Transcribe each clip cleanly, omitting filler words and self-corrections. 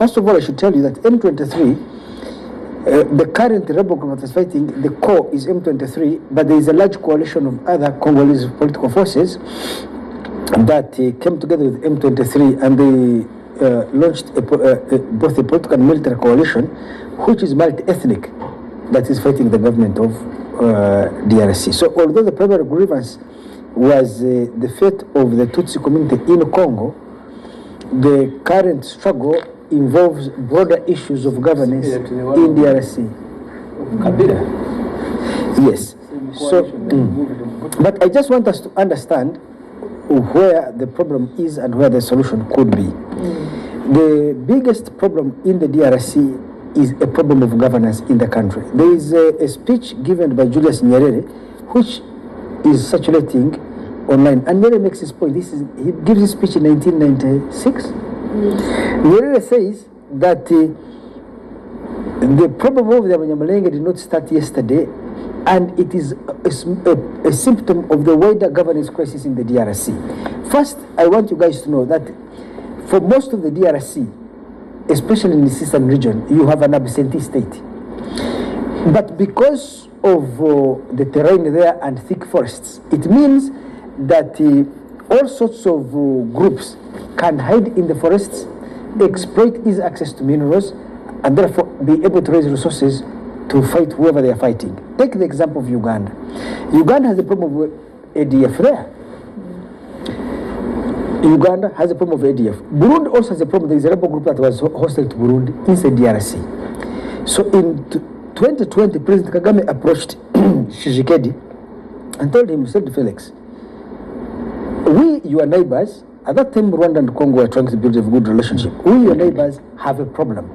First of all, I should tell you that M23, the current rebel group that is fighting, the core is M23, but there is a large coalition of other Congolese political forces that came together with M23, and they launched both a political and military coalition, which is multi-ethnic, that is fighting the government of DRC. So although the primary grievance was the fate of the Tutsi community in Congo, the current struggle involves broader issues of governance in DRC. Kabila. Yes. So, but I just want us to understand where the problem is and where the solution could be. The biggest problem in the DRC is a problem of governance in the country. There is a speech given by Julius Nyerere, which is circulating online, and Nyerere makes his point. He gives his speech in 1996. Mwenda says that the problem of the Abanyamulenge did not start yesterday, and it is a symptom of the wider governance crisis in the DRC. First, I want you guys to know that for most of the DRC, especially in the eastern region, you have an absentee state. But because of the terrain there and thick forests, it means that all sorts of groups can hide in the forests, exploit easy access to minerals, and therefore be able to raise resources to fight whoever they are fighting. Take the example of Uganda. Uganda has a problem with ADF there. Uganda has a problem of ADF. Burundi also has a problem. There is a rebel group that was hostile to Burundi inside DRC. So in 2020, President Kagame approached Tshisekedi and told him, said Felix, we, your neighbors, at that time Rwanda and Congo were trying to build a good relationship. We, your neighbors, have a problem.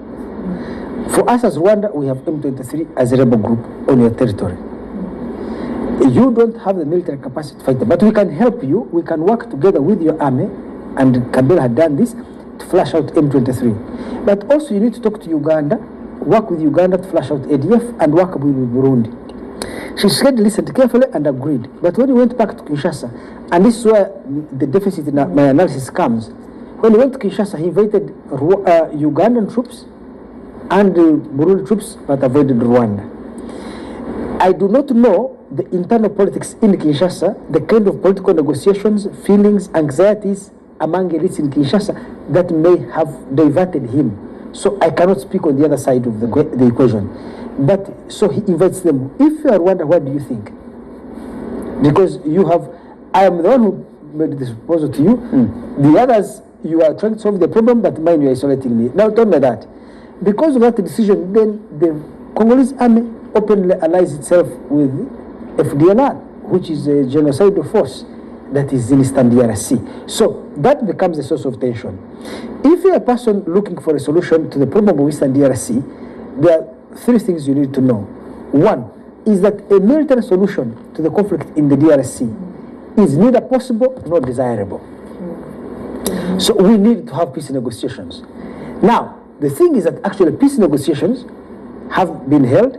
For us as Rwanda, we have M23 as a rebel group on your territory. You don't have the military capacity to fight them, but we can help you. We can work together with your army, and Kabila had done this to flush out M23. But also you need to talk to Uganda, work with Uganda to flush out ADF, and work with Burundi. She said, listened carefully and agreed. But when he went back to Kinshasa, and this is where the deficit in my analysis comes, when he went to Kinshasa, he invited Ugandan troops and Burundi troops, but avoided Rwanda. I do not know the internal politics in Kinshasa, the kind of political negotiations, feelings, anxieties among elites in Kinshasa that may have diverted him. So I cannot speak on the other side of the equation. But so he invites them. If you are Rwanda, what do you think? Because you have, I am the one who made this proposal to you. The others, you are trying to solve the problem, but mine, you are isolating me. Now tell me that. Because of that decision, then the Congolese army openly allies itself with FDLR, which is a genocidal force that is in Eastern DRC. So that becomes a source of tension. If you're a person looking for a solution to the problem of Eastern DRC, there are three things you need to know. One is that a military solution to the conflict in the DRC is neither possible nor desirable. So we need to have peace negotiations. Now, the thing is that actually peace negotiations have been held,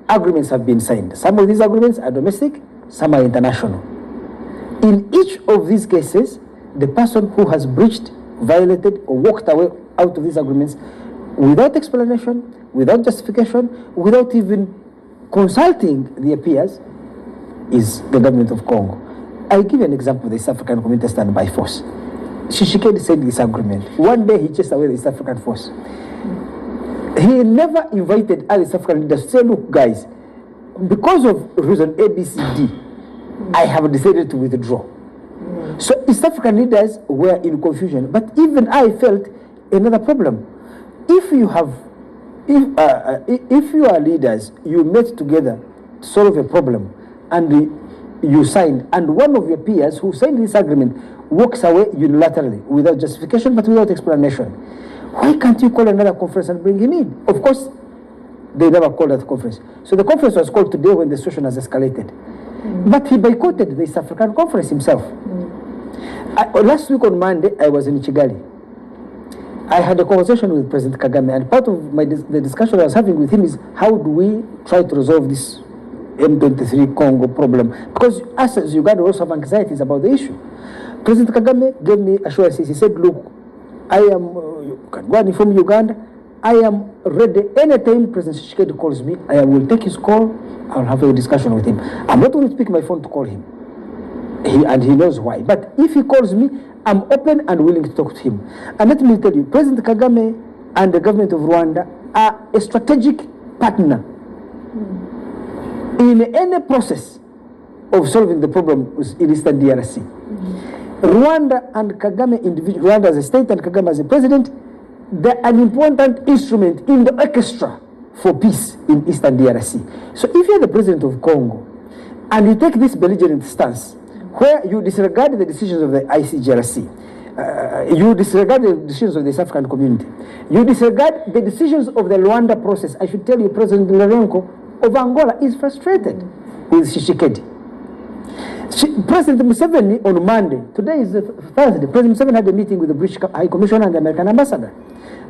agreements have been signed. Some of these agreements are domestic, some are international. In each of these cases, the person who has breached, violated, or walked away out of these agreements without explanation, without justification, without even consulting their peers, is the government of Congo. I'll give you an example of the East African community stand by force. Tshisekedi signed this agreement. One day he chased away the East African force. He never invited other East African leaders to say, look guys, because of reason ABCD, I have decided to withdraw. So East African leaders were in confusion. But even I felt another problem. If you are leaders, you met together to solve a problem, and you signed, and one of your peers who signed this agreement walks away unilaterally without justification but without explanation, why can't you call another conference and bring him in? Of course, they never called that conference. So the conference was called today when the situation has escalated. But he boycotted the East African conference himself. Last week on Monday, I was in Kigali. I had a conversation with President Kagame, and part of the discussion I was having with him is how do we try to resolve this M23 Congo problem? Because us as Uganda also have anxieties about the issue. President Kagame gave me assurances. He said, look, I am from Uganda, I am ready. Anytime President Tshisekedi calls me, I will take his call. I'll have a discussion with him. I'm not going to pick my phone to call him. And he knows why. But if he calls me, I'm open and willing to talk to him. And let me tell you, President Kagame and the government of Rwanda are a strategic partner in any process of solving the problem in Eastern DRC. Rwanda and Kagame individually, Rwanda as a state and Kagame as a president, they're an important instrument in the orchestra for peace in Eastern DRC. So if you're the president of Congo and you take this belligerent stance where you disregard the decisions of the ICGRC, you disregard the decisions of the South African community, you disregard the decisions of the Luanda process, I should tell you President Lorenko of Angola is frustrated with Tshisekedi. President Museveni on Monday, today is Thursday, President Museveni had a meeting with the British High Commissioner and the American Ambassador.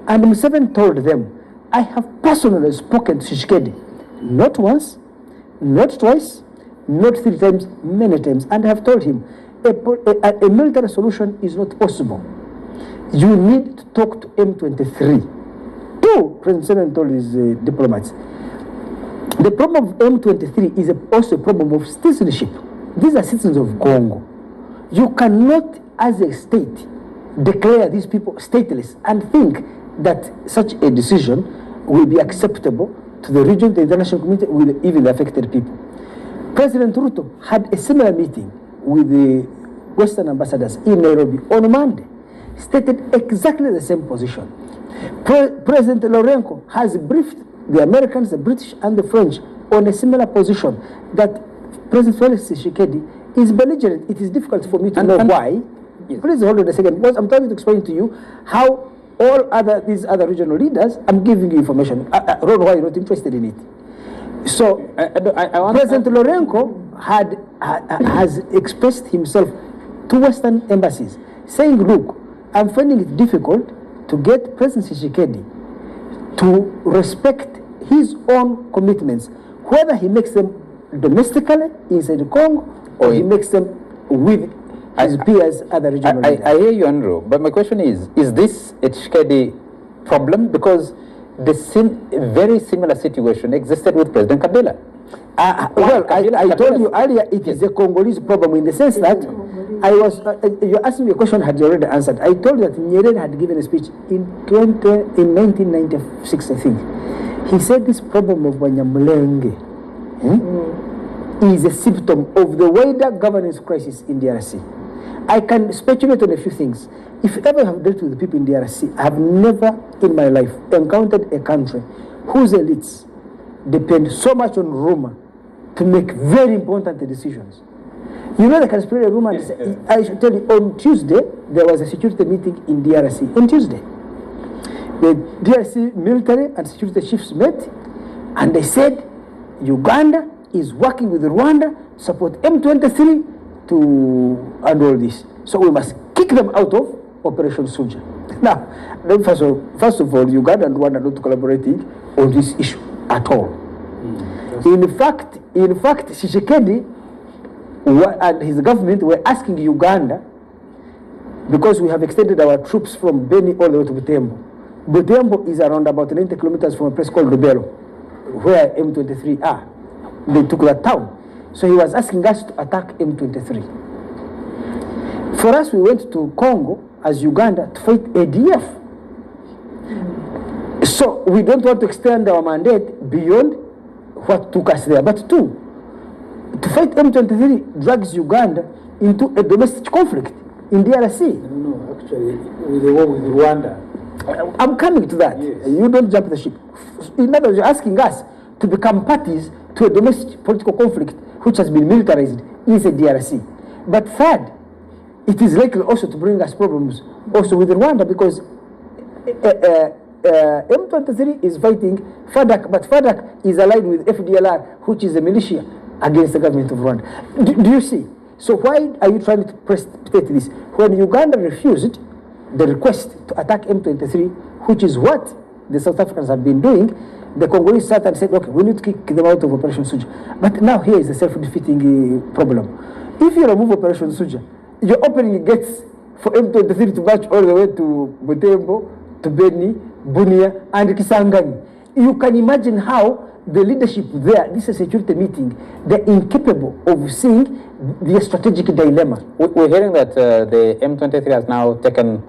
And Museveni told them, I have personally spoken to Tshisekedi, not once, not twice, not 3 times, many times, and have told him a military solution is not possible. You need to talk to M23. 2, President Museveni told his diplomats. The problem of M23 is also a problem of citizenship. These are citizens of Congo. You cannot, as a state, declare these people stateless and think that such a decision will be acceptable to the region, the international community, with even the affected people. President Ruto had a similar meeting with the Western ambassadors in Nairobi on Monday, stated exactly the same position. President Lorenko has briefed the Americans, the British, and the French on a similar position that President Felix Tshisekedi is belligerent. It is difficult for me to know why. Yes. Please hold on a second, because I'm trying to explain to you how all these other regional leaders, I'm giving you information. I don't know why you're not interested in it. So, President Lorenko has expressed himself to Western embassies, saying, look, I'm finding it difficult to get President Tshisekedi to respect his own commitments, whether he makes them domestically inside the Congo or he makes them with his peers, other regional leaders. I hear you, Andrew, but my question is this a Tshisekedi problem? Because the very similar situation existed with President Kabila. I told you earlier, it is a Congolese problem in the sense that you asked me a question, had you already answered. I told you that Nyerere had given a speech in 1996, I think. He said this problem of Banyamulenge is a symptom of the wider governance crisis in DRC. I can speculate on a few things. If you ever have dealt with the people in DRC, I have never in my life encountered a country whose elites depend so much on rumor to make very important decisions. You know, they can spread a rumor. Yes, yes. I should tell you, on Tuesday, there was a security meeting in DRC. On Tuesday, the DRC military and security chiefs met, and they said Uganda is working with Rwanda to support M23 and all this. So we must kick them out of Operation Shuja. Now, first of all, Uganda and Rwanda are not collaborating on this issue at all. In fact, Tshisekedi and his government were asking Uganda, because we have extended our troops from Beni all the way to Butembo. Butembo is around about 90 kilometers from a place called Lubero, where M23 are. They took that town. So he was asking us to attack M23. For us, we went to Congo as Uganda to fight ADF. So we don't want to extend our mandate beyond what took us there. But to fight M23 drags Uganda into a domestic conflict in DRC. No, actually, with the war with Rwanda. I'm coming to that. Yes. You don't jump the ship. In other words, you're asking us to become parties to a domestic political conflict which has been militarized inside DRC. But third, it is likely also to bring us problems also with Rwanda, because M23 is fighting FADC, but FADC is allied with FDLR, which is a militia against the government of Rwanda. Do you see? So why are you trying to precipitate this? When Uganda refused the request to attack M23, which is what the South Africans have been doing, the Congolese sat and said, okay, we need to kick them out of Operation Shuja. But now here is a self-defeating problem. If you remove Operation Shuja, you're opening gates for M23 to march all the way to Butembo, to Beni, Bunia, and Kisangani. You can imagine how the leadership there, this is a security meeting, they're incapable of seeing the strategic dilemma. We're hearing that the M23 has now taken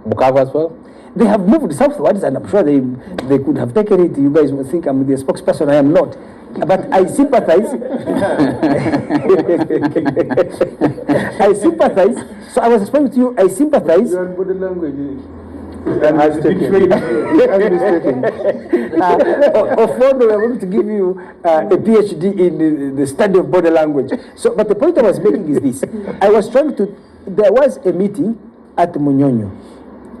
Bukavu as well. They have moved southwards, and I'm sure they could have taken it. You guys will think I'm the spokesperson. I am not. But I sympathize. I sympathize. So I was explaining to you, I sympathize. Your body language is Of we are going to give you a PhD in the study of body language. So, but the point I was making is this. I was trying to, there was a meeting at Munyonyo.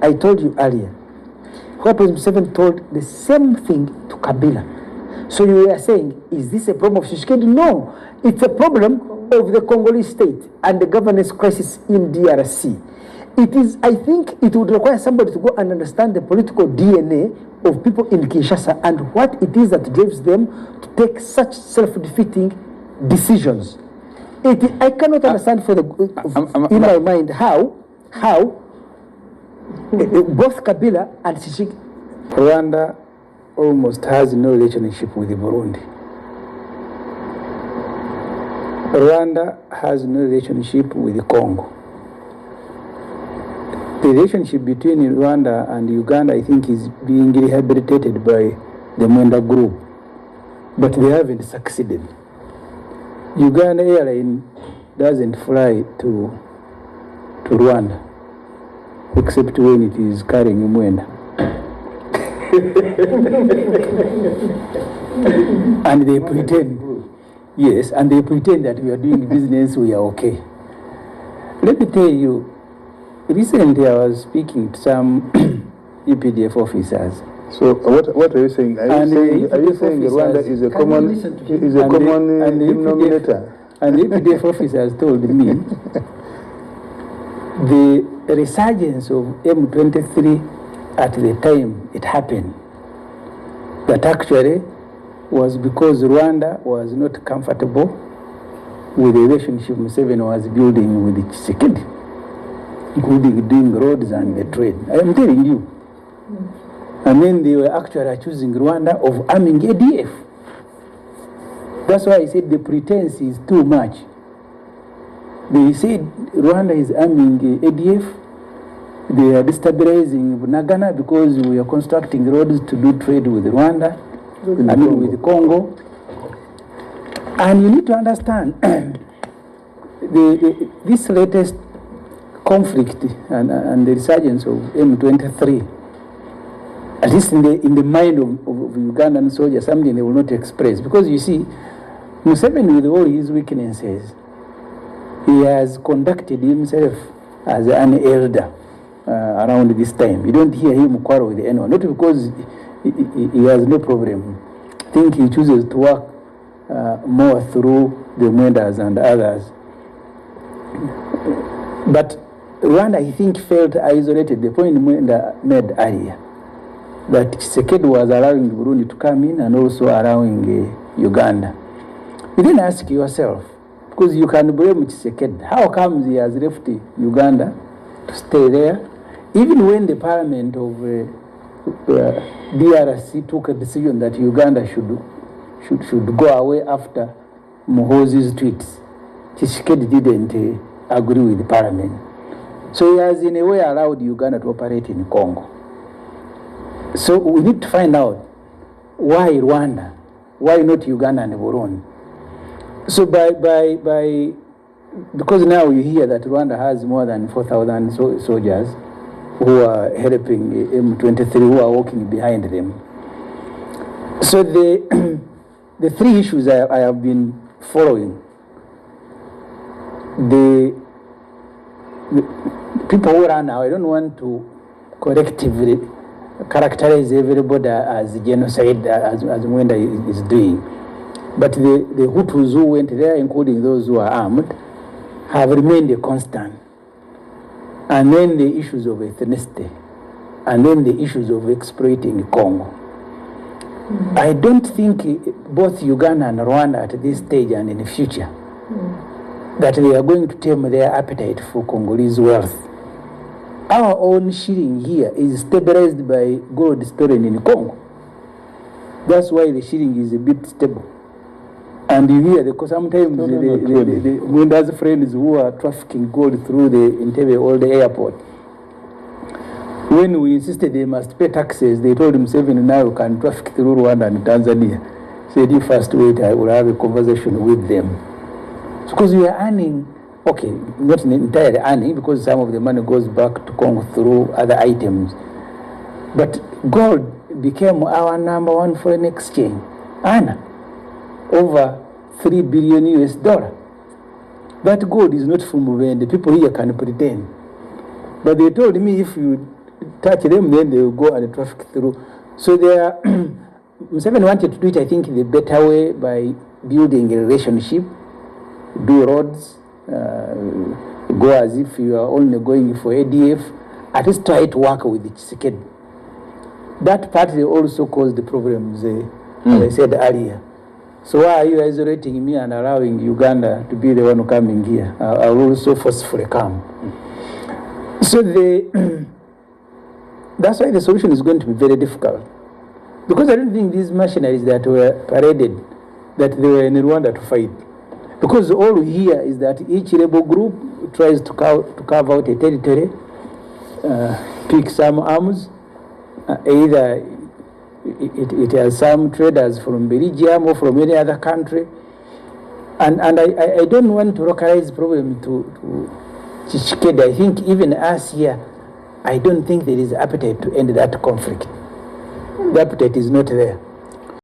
I told you earlier, where President Museveni told the same thing to Kabila. So you were saying, is this a problem of Tshisekedi? No, it's a problem of the Congolese state and the governance crisis in DRC. It is, I think it would require somebody to go and understand the political DNA of people in Kinshasa and what it is that drives them to take such self-defeating decisions. I cannot understand in my mind how both Kabila and Tshisekedi. Rwanda almost has no relationship with Burundi. Rwanda has no relationship with Congo. The relationship between Rwanda and Uganda, I think, is being rehabilitated by the Mwenda group, but they haven't succeeded. Uganda Airline doesn't fly to Rwanda, except when it is carrying Mwenda. And they pretend, yes, and they pretend that we are doing business, we are okay. Let me tell you, recently I was speaking to some EPDF officers. So what are you saying? Are you saying Rwanda is a common denominator? And the EPDF officers told me the resurgence of M23 at the time it happened, that actually was because Rwanda was not comfortable with the relationship Museveni was building with Tshisekedi, including doing roads and the trade. I am telling you. And then they were actually accusing Rwanda of arming ADF. That's why I said the pretense is too much. They said Rwanda is arming ADF. They are destabilizing Bunagana because we are constructing roads to do trade with Rwanda, with Congo. And you need to understand this latest conflict and the resurgence of M23, at least in the mind of Ugandan soldiers, something they will not express. Because you see, Museveni, with all his weaknesses, he has conducted himself as an elder around this time. You don't hear him quarrel with anyone, not because he has no problem. I think he chooses to work more through the Mwendas and others. But Rwanda, I think, felt isolated. The point Mwenda made earlier, that Tshisekedi was allowing Burundi to come in and also allowing Uganda. You then ask yourself, because you can blame Tshisekedi, how comes he has left Uganda to stay there, even when the parliament of DRC took a decision that Uganda should go away after Muhoozi's tweets. Tshisekedi didn't agree with the parliament. So he has in a way allowed Uganda to operate in Congo. So we need to find out why Rwanda, why not Uganda and Burundi. So because now you hear that Rwanda has more than 4,000 soldiers who are helping M23, who are walking behind them. So the three issues I have been following, the people who are now, I don't want to collectively characterize everybody as genocide, as Mwenda is doing. But the Hutus who went there, including those who are armed, have remained a constant. And then the issues of ethnicity, and then the issues of exploiting Congo. Mm-hmm. I don't think both Uganda and Rwanda at this stage and in the future that they are going to tame their appetite for Congolese wealth. our own shilling here is stabilized by gold stolen in Congo. That's why the shilling is a bit stable. And you hear, because sometimes the Mwenda's friends who are trafficking gold through the Entebbe Old Airport, when we insisted they must pay taxes, they told himself, now you can traffic through Rwanda and Tanzania. Said, you first wait, I will have a conversation with them. Because we are earning, okay, not entirely earning, because some of the money goes back to Congo through other items. But gold became our number one foreign exchange earner, over $3 billion US. That gold is not from Mwenda. People here can pretend. But they told me if you touch them, then they will go and traffic through. So they are, Museveni wanted to do it, I think, the better way by building a relationship, do roads, go as if you are only going for ADF, at least try to work with the Tshisekedi. That partly also caused the problems, as I said earlier. So why are you isolating me and allowing Uganda to be the one coming here? I will also forcefully come. So that's why the solution is going to be very difficult. Because I don't think these mercenaries that were paraded, that they were in Rwanda to fight. Because all we hear is that each rebel group tries to carve out a territory, pick some arms, either it has some traders from Belgium or from any other country. And I don't want to localize the problem to Tshisekedi. I think even us here, I don't think there is appetite to end that conflict. The appetite is not there.